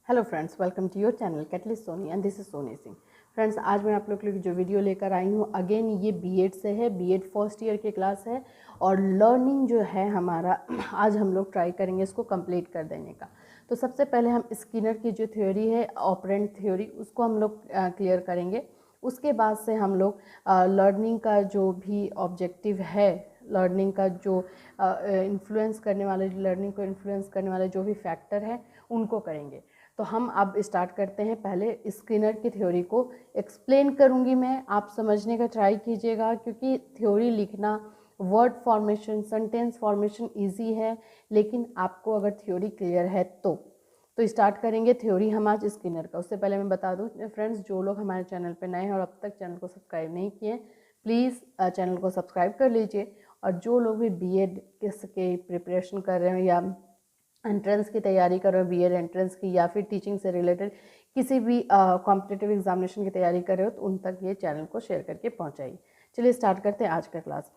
Hello friends, welcome to your channel catalyst Soni and this is Soni Singh. Friends, आज मैं आप लोग के लिए जो वीडियो लेकर आई हूँ, अगेन ये बीएड से है। बीएड फर्स्ट ईयर की क्लास है और लर्निंग जो है हमारा आज हम लोग ट्राई करेंगे इसको कंप्लीट कर देने का। तो सबसे पहले हम स्किनर की जो थ्योरी है, ऑपरेंट थ्योरी, उसको हम लोग क्लियर करेंगे। उसके बाद से हम लोग लर्निंग का जो भी ऑब्जेक्टिव है, लर्निंग का जो इन्फ्लुएंस करने वाले, लर्निंग को इन्फ्लुएंस करने वाले जो भी फैक्टर हैं उनको करेंगे। तो हम अब स्टार्ट करते हैं। पहले स्किनर की थ्योरी को एक्सप्लेन करूंगी मैं, आप समझने का ट्राई कीजिएगा, क्योंकि थ्योरी लिखना, word formation, sentence formation easy है, लेकिन आपको अगर थ्योरी क्लियर है तो स्टार्ट करेंगे थ्योरी हम आज स्किनर का। उससे पहले मैं बता दूं फ्रेंड्स, जो लोग हमारे चैनल पर नए हैं और अब तक चैनल को सब्सक्राइब नहीं किए, प्लीज़ चैनल को सब्सक्राइब कर लीजिए। और जो लोग भी बीएड के प्रिपरेशन कर रहे हैं या एंट्रेंस की तैयारी कर रहे हो, बीएड एंट्रेंस की, या फिर टीचिंग से रिलेटेड किसी भी कॉम्पिटिटिव एग्जामिनेशन की तैयारी कर रहे हो, तो उन तक ये चैनल को शेयर करके पहुंचाइए। चलिए स्टार्ट करते हैं आज का क्लास।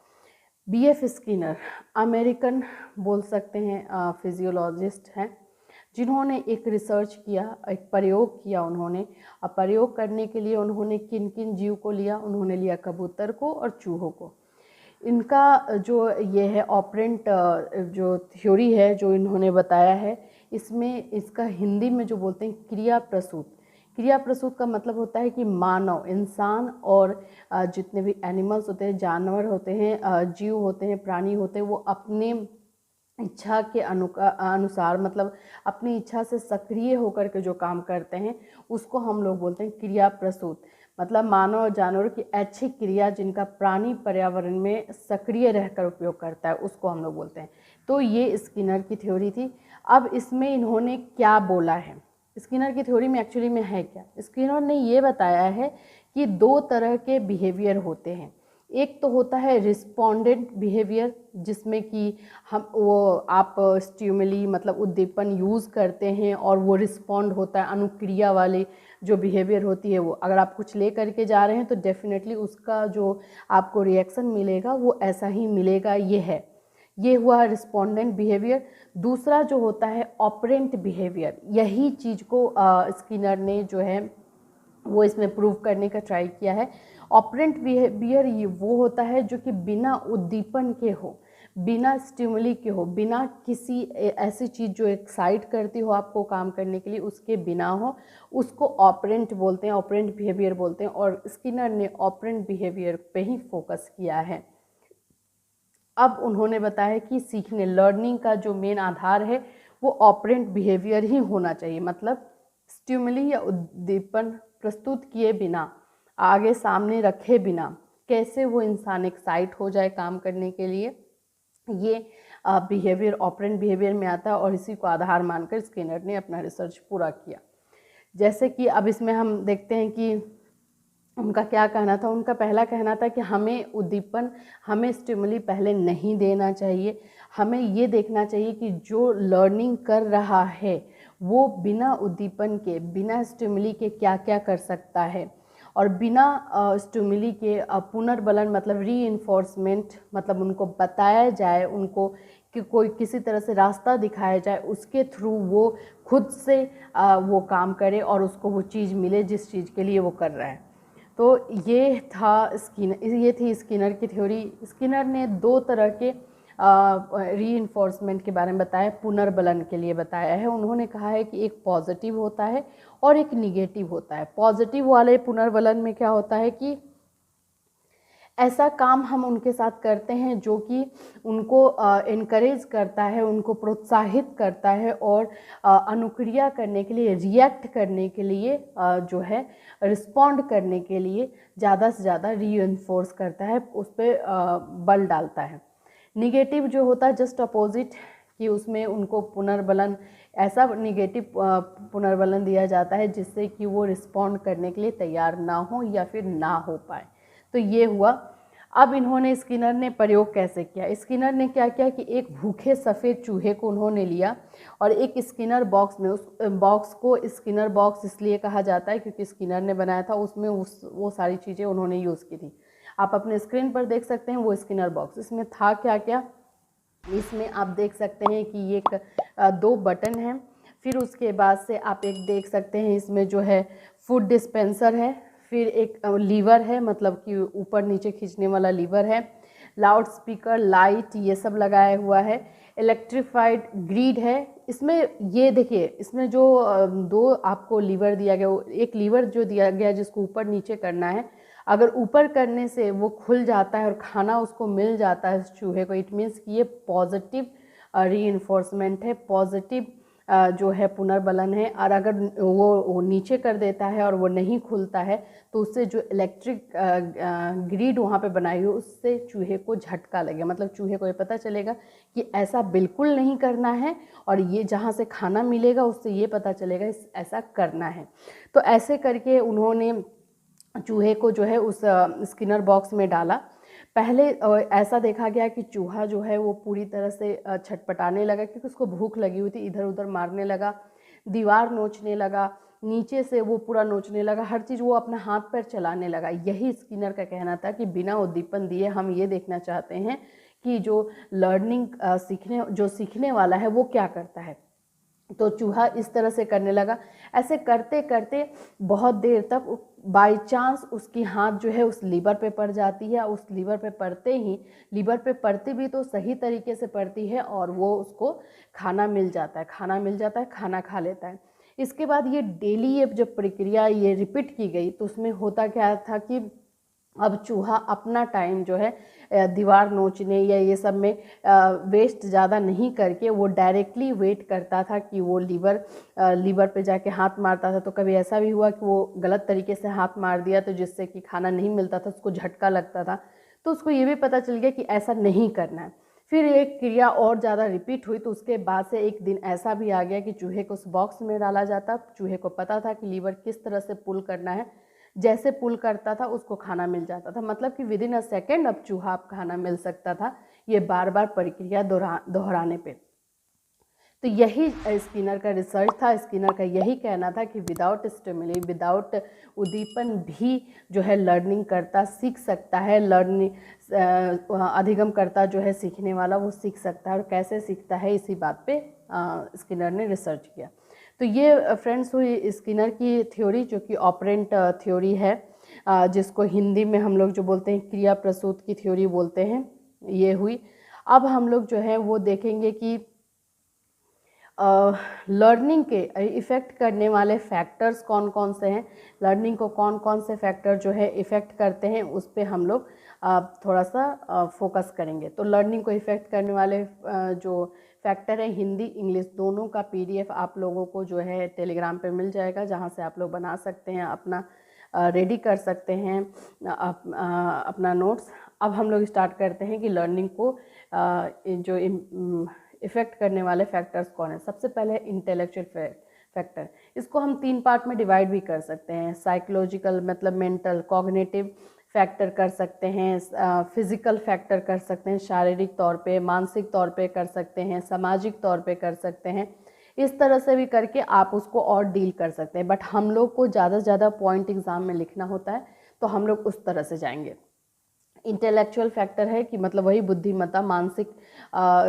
बीएफ स्किनर अमेरिकन बोल सकते हैं फिजियोलॉजिस्ट हैं, जिन्होंने एक रिसर्च किया, एक प्रयोग किया उन्होंने। अब प्रयोग करने के लिए उन्होंने किन किन जीव को लिया? उन्होंने लिया कबूतर को और चूहों को। इनका जो ये है ऑपरेंट जो थ्योरी है जो इन्होंने बताया है, इसमें इसका हिंदी में जो बोलते हैं क्रिया प्रसूत। क्रिया प्रसूत का मतलब होता है कि मानव, इंसान और जितने भी एनिमल्स होते हैं, जानवर होते हैं, जीव होते हैं, प्राणी होते हैं, वो अपने इच्छा के अनुसार, मतलब अपनी इच्छा से सक्रिय होकर के जो काम करते हैं उसको हम लोग बोलते हैं क्रिया प्रसूत। मतलब मानव और जानवरों की ऐच्छिक क्रिया जिनका प्राणी पर्यावरण में सक्रिय रहकर उपयोग करता है, उसको हम लोग बोलते हैं। तो ये स्किनर की थ्योरी थी। अब इसमें इन्होंने क्या बोला है, स्किनर की थ्योरी में एक्चुअली में है क्या? स्किनर ने ये बताया है कि दो तरह के बिहेवियर होते हैं। एक तो होता है रिस्पोंडेंट बिहेवियर, जिसमें कि आप स्टिमुली मतलब उद्दीपन यूज़ करते हैं और वो रिस्पॉन्ड होता है, अनुक्रिया वाली जो बिहेवियर होती है वो। अगर आप कुछ ले करके जा रहे हैं तो डेफिनेटली उसका जो आपको रिएक्शन मिलेगा वो ऐसा ही मिलेगा, ये हुआ रिस्पोंडेंट बिहेवियर। दूसरा जो होता है ऑपरेंट बिहेवियर, यही चीज़ को स्किनर ने जो है वो इसमें प्रूव करने का ट्राई किया है। ऑपरेंट बिहेवियर ये वो होता है जो कि बिना उद्दीपन के हो, बिना स्टिमुली के हो, बिना किसी ऐसी चीज़ जो एक्साइट करती हो आपको काम करने के लिए, उसके बिना हो, उसको ऑपरेंट बोलते हैं, ऑपरेंट बिहेवियर बोलते हैं। और स्किनर ने ऑपरेंट बिहेवियर पे ही फोकस किया है। अब उन्होंने बताया कि सीखने, लर्निंग का जो मेन आधार है वो ऑपरेंट बिहेवियर ही होना चाहिए। मतलब स्टिमुली या उद्दीपन प्रस्तुत किए बिना, आगे सामने रखे बिना कैसे वो इंसान एक्साइट हो जाए काम करने के लिए, ये बिहेवियर ऑपरेंट बिहेवियर में आता है। और इसी को आधार मानकर स्किनर ने अपना रिसर्च पूरा किया। जैसे कि अब इसमें हम देखते हैं कि उनका क्या कहना था। उनका पहला कहना था कि हमें उद्दीपन, हमें स्टिमुली पहले नहीं देना चाहिए। हमें ये देखना चाहिए कि जो लर्निंग कर रहा है वो बिना उद्दीपन के, बिना स्टिमुली के क्या क्या कर सकता है। और बिना स्टिमुली के पुनर्बलन मतलब रीइंफोर्समेंट, मतलब उनको बताया जाए, उनको कि कोई किसी तरह से रास्ता दिखाया जाए, उसके थ्रू वो खुद से वो काम करे और उसको वो चीज़ मिले जिस चीज़ के लिए वो कर रहा है। तो ये थी स्किनर की थ्योरी। स्किनर ने दो तरह के रीइंफोर्समेंट के बारे में बताया, पुनर्बलन के लिए बताया है। उन्होंने कहा है कि एक पॉजिटिव होता है और एक निगेटिव होता है। पॉजिटिव वाले पुनर्बलन में क्या होता है कि ऐसा काम हम उनके साथ करते हैं जो कि उनको इनकरेज करता है, उनको प्रोत्साहित करता है और अनुक्रिया करने के लिए, रिएक्ट करने के लिए, जो है रिस्पॉन्ड करने के लिए ज़्यादा से ज़्यादा रीइंफोर्स करता है, उस पर बल डालता है। निगेटिव जो होता है जस्ट अपोजिट, कि उसमें उनको पुनर्बलन, ऐसा निगेटिव पुनर्बलन दिया जाता है जिससे कि वो रिस्पॉन्ड करने के लिए तैयार ना हो या फिर ना हो पाए। तो ये हुआ। अब इन्होंने, स्किनर ने प्रयोग कैसे किया? स्किनर ने क्या किया कि एक भूखे सफ़ेद चूहे को उन्होंने लिया और एक स्किनर बॉक्स में, उस बॉक्स को स्किनर बॉक्स इसलिए कहा जाता है क्योंकि स्किनर ने बनाया था, उसमें वो सारी चीज़ें उन्होंने यूज़ की थी। आप अपने स्क्रीन पर देख सकते हैं वो स्किनर बॉक्स। इसमें था क्या क्या, इसमें आप देख सकते हैं कि ये दो बटन हैं, फिर उसके बाद से आप एक देख सकते हैं इसमें जो है फूड डिस्पेंसर है, फिर एक लीवर है, मतलब कि ऊपर नीचे खींचने वाला लीवर है, लाउड स्पीकर, लाइट, ये सब लगाया हुआ है, इलेक्ट्रीफाइड ग्रिड है। इसमें ये देखिए, इसमें जो दो आपको लीवर दिया गया, एक लीवर जो दिया गया जिसको ऊपर नीचे करना है, अगर ऊपर करने से वो खुल जाता है और खाना उसको मिल जाता है चूहे को, इट मीन्स कि ये पॉजिटिव रीइंफोर्समेंट है, पॉजिटिव जो है पुनर्बलन है। और अगर वो नीचे कर देता है और वो नहीं खुलता है तो उससे जो इलेक्ट्रिक ग्रिड वहाँ पे बनाई हुई उससे चूहे को झटका लगे, मतलब चूहे को ये पता चलेगा कि ऐसा बिल्कुल नहीं करना है, और ये जहाँ से खाना मिलेगा उससे ये पता चलेगा ऐसा करना है। तो ऐसे करके उन्होंने चूहे को जो है उस स्किनर बॉक्स में डाला। पहले ऐसा देखा गया कि चूहा जो है वो पूरी तरह से छटपटाने लगा क्योंकि उसको भूख लगी हुई थी, इधर उधर मारने लगा, दीवार नोचने लगा, नीचे से वो पूरा नोचने लगा, हर चीज़ वो अपना हाथ पैर चलाने लगा। यही स्किनर का कहना था कि बिना उद्दीपन दिए हम ये देखना चाहते हैं कि जो सीखने वाला है वो क्या करता है। तो चूहा इस तरह से करने लगा। ऐसे करते करते बहुत देर तक बाय चांस उसकी हाथ जो है उस लीवर पे पड़ जाती है। उस लीवर पे पड़ते ही, लीवर पे पड़ती भी तो सही तरीके से पड़ती है और वो उसको खाना मिल जाता है, खाना खा लेता है। इसके बाद ये डेली ये जब प्रक्रिया ये रिपीट की गई तो उसमें होता क्या था कि अब चूहा अपना टाइम जो है दीवार नोचने या ये सब में वेस्ट ज़्यादा नहीं करके वो डायरेक्टली वेट करता था कि वो लीवर पे जाके हाथ मारता था। तो कभी ऐसा भी हुआ कि वो गलत तरीके से हाथ मार दिया तो जिससे कि खाना नहीं मिलता था, उसको झटका लगता था। तो उसको ये भी पता चल गया कि ऐसा नहीं करना है। फिर एक क्रिया और ज़्यादा रिपीट हुई तो उसके बाद से एक दिन ऐसा भी आ गया कि चूहे को उस बॉक्स में डाला जाता। चूहे को पता था कि लीवर किस तरह से पुल करना है, जैसे पुल करता था उसको खाना मिल जाता था, मतलब कि विदिन अ सेकेंड अब चूहा आप खाना मिल सकता था, ये बार बार प्रक्रिया दोहराने पे। तो यही स्किनर का रिसर्च था। स्किनर का यही कहना था कि विदाउट स्टिमुली, विदाउट उद्दीपन भी जो है लर्निंग करता सीख सकता है, अधिगम करता जो है सीखने वाला वो सीख सकता है। और कैसे सीखता है इसी बात पे स्किनर ने रिसर्च किया। तो ये फ्रेंड्स हुई स्किनर की थ्योरी, जो कि ऑपरेंट थ्योरी है, जिसको हिंदी में हम लोग जो बोलते हैं क्रिया प्रसूत की थ्योरी बोलते हैं, ये हुई। अब हम लोग जो है वो देखेंगे कि लर्निंग के इफ़ेक्ट करने वाले फैक्टर्स कौन कौन से हैं, लर्निंग को कौन कौन से फैक्टर जो है इफ़ेक्ट करते हैं, उस पे हम लोग थोड़ा सा फोकस करेंगे। तो लर्निंग को इफ़ेक्ट करने वाले जो फैक्टर है, हिंदी इंग्लिश दोनों का PDF आप लोगों को जो है टेलीग्राम पे मिल जाएगा, जहाँ से आप लोग बना सकते हैं, अपना रेडी कर सकते हैं अपना नोट्स। अब हम लोग स्टार्ट करते हैं कि लर्निंग को जो इफ़ेक्ट करने वाले फैक्टर्स कौन है। सबसे पहले इंटेलेक्चुअल फैक्टर, इसको हम 3 पार्ट में डिवाइड भी कर सकते हैं। साइकोलॉजिकल मतलब मेंटल कॉग्निटिव फैक्टर कर सकते हैं, फिजिकल फैक्टर कर सकते हैं, शारीरिक तौर पे, मानसिक तौर पे कर सकते हैं, सामाजिक तौर पे कर सकते हैं। इस तरह से भी करके आप उसको और डील कर सकते हैं। बट हम लोग को ज़्यादा से ज़्यादा पॉइंट एग्ज़ाम में लिखना होता है तो हम लोग उस तरह से जाएंगे। इंटेलेक्चुअल फैक्टर है कि मतलब वही बुद्धिमत्ता, मानसिक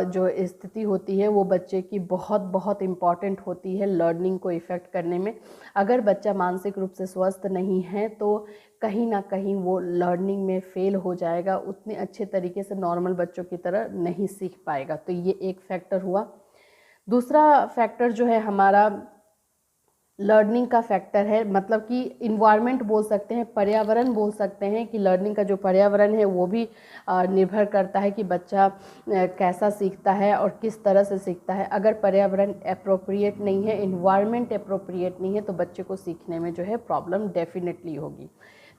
जो स्थिति होती है वो बच्चे की बहुत बहुत इम्पॉर्टेंट होती है लर्निंग को इफ़ेक्ट करने में। अगर बच्चा मानसिक रूप से स्वस्थ नहीं है तो कहीं ना कहीं वो लर्निंग में फेल हो जाएगा, उतने अच्छे तरीके से नॉर्मल बच्चों की तरह नहीं सीख पाएगा। तो ये एक फैक्टर हुआ। दूसरा फैक्टर जो है हमारा लर्निंग का फैक्टर है, मतलब कि इन्वायरमेंट बोल सकते हैं, पर्यावरण बोल सकते हैं कि लर्निंग का जो पर्यावरण है वो भी निर्भर करता है कि बच्चा कैसा सीखता है और किस तरह से सीखता है। अगर पर्यावरण अप्रोप्रिएट नहीं है, इन्वायरमेंट अप्रोप्रिएट नहीं है तो बच्चे को सीखने में जो है प्रॉब्लम डेफिनेटली होगी।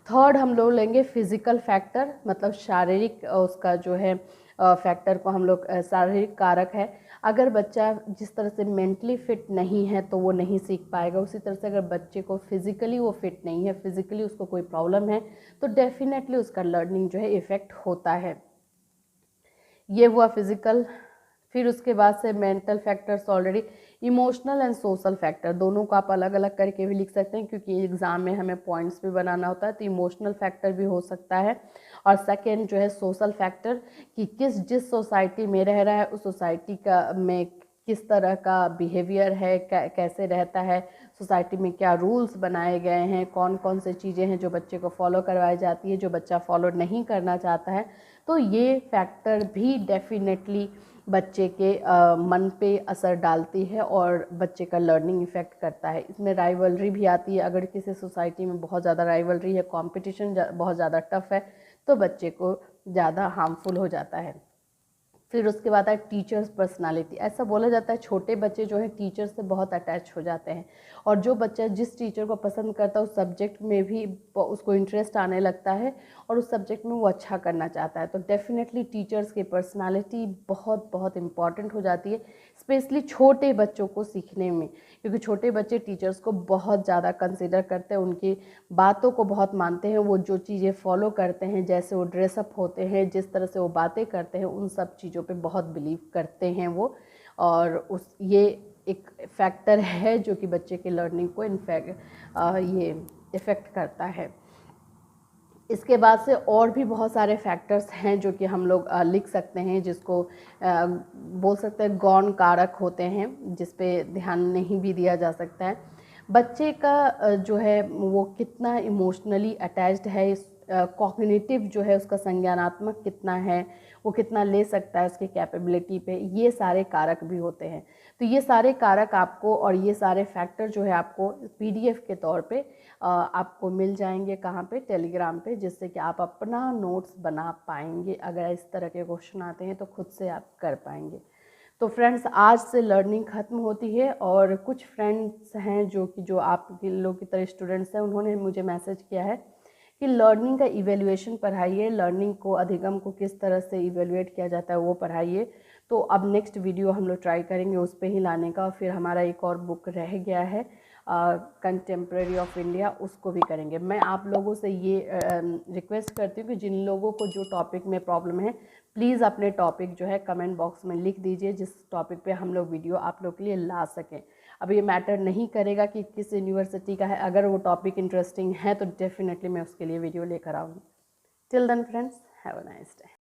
थर्ड हम लोग लेंगे फिजिकल फैक्टर, मतलब शारीरिक उसका जो है फैक्टर को हम लोग शारीरिक कारक है। अगर बच्चा जिस तरह से मेंटली फिट नहीं है तो वो नहीं सीख पाएगा। उसी तरह से अगर बच्चे को फिज़िकली वो फिट नहीं है, फिज़िकली उसको कोई प्रॉब्लम है तो डेफिनेटली उसका लर्निंग जो है इफ़ेक्ट होता है। ये हुआ फिज़िकल। फिर उसके बाद से mental factors already, emotional and social factor दोनों को आप अलग अलग करके भी लिख सकते हैं क्योंकि एग्ज़ाम में हमें पॉइंट्स भी बनाना होता है। तो इमोशनल फैक्टर भी हो सकता है। और सेकेंड जो है सोशल फैक्टर कि जिस सोसाइटी में रह रहा है उस सोसाइटी का में किस तरह का बिहेवियर है, कैसे रहता है, सोसाइटी में क्या रूल्स बनाए गए हैं, कौन कौन से चीज़ें हैं जो बच्चे को फॉलो करवाई जाती है, जो बच्चा फॉलो नहीं करना चाहता है। तो ये फैक्टर भी डेफिनेटली बच्चे के मन पे असर डालती है और बच्चे का लर्निंग इफ़ेक्ट करता है। इसमें राइवलरी भी आती है। अगर किसी सोसाइटी में बहुत ज़्यादा राइवलरी है, कंपटीशन बहुत ज़्यादा टफ है, तो बच्चे को ज़्यादा हार्मफुल हो जाता है। फिर उसके बाद है टीचर्स पर्सनालिटी। ऐसा बोला जाता है छोटे बच्चे जो है टीचर से बहुत अटैच हो जाते हैं, और जो बच्चा जिस टीचर को पसंद करता है उस सब्जेक्ट में भी उसको इंटरेस्ट आने लगता है और उस सब्जेक्ट में वो अच्छा करना चाहता है। तो डेफिनेटली टीचर्स की पर्सनालिटी बहुत बहुत इम्पॉर्टेंट हो जाती है, स्पेशली छोटे बच्चों को सीखने में, क्योंकि छोटे बच्चे टीचर्स को बहुत ज़्यादा कंसिडर करते हैं, उनकी बातों को बहुत मानते हैं। वो जो चीज़ें फॉलो करते हैं, जैसे वो ड्रेसअप होते हैं, जिस तरह से वो बातें करते हैं, उन सब चीज़ों पे बहुत बिलीव करते हैं वो। और उस ये एक फैक्टर है जो कि बच्चे के लर्निंग को ये इफ़ेक्ट करता है। इसके बाद से और भी बहुत सारे फैक्टर्स हैं जो कि हम लोग लिख सकते हैं, जिसको बोल सकते हैं गौण कारक होते हैं, जिस पे ध्यान नहीं भी दिया जा सकता है। बच्चे का जो है वो कितना इमोशनली अटैच्ड है, कॉग्निटिव जो है उसका संज्ञानात्मक कितना है, वो कितना ले सकता है उसकी कैपेबिलिटी पे, ये सारे कारक भी होते हैं। तो ये सारे कारक आपको और ये सारे फैक्टर जो है आपको पीडीएफ के तौर पे आपको मिल जाएंगे। कहाँ पे? टेलीग्राम पे, जिससे कि आप अपना नोट्स बना पाएंगे। अगर इस तरह के क्वेश्चन आते हैं तो खुद से आप कर पाएंगे। तो फ्रेंड्स, आज से लर्निंग ख़त्म होती है, और कुछ फ्रेंड्स हैं जो आप लोग की तरह स्टूडेंट्स हैं, उन्होंने मुझे मैसेज किया है कि लर्निंग का इवेल्युएशन पढ़ाइए, लर्निंग को, अधिगम को किस तरह से इवेल्युएट किया जाता है वो पढ़ाइए। तो अब नेक्स्ट वीडियो हम लोग ट्राई करेंगे उस पर ही लाने का। फिर हमारा एक और बुक रह गया है कंटेम्प्रेरी ऑफ इंडिया, उसको भी करेंगे। मैं आप लोगों से ये रिक्वेस्ट करती हूँ कि जिन लोगों को जो टॉपिक में प्रॉब्लम है, प्लीज़ अपने टॉपिक जो है कमेंट बॉक्स में लिख दीजिए, जिस टॉपिक पे हम लोग वीडियो आप लोग के लिए ला सकें। अब ये मैटर नहीं करेगा कि किस यूनिवर्सिटी का है, अगर वो टॉपिक इंटरेस्टिंग है तो डेफिनेटली मैं उसके लिए वीडियो लेकर आऊँगी। Till then friends, have a nice day.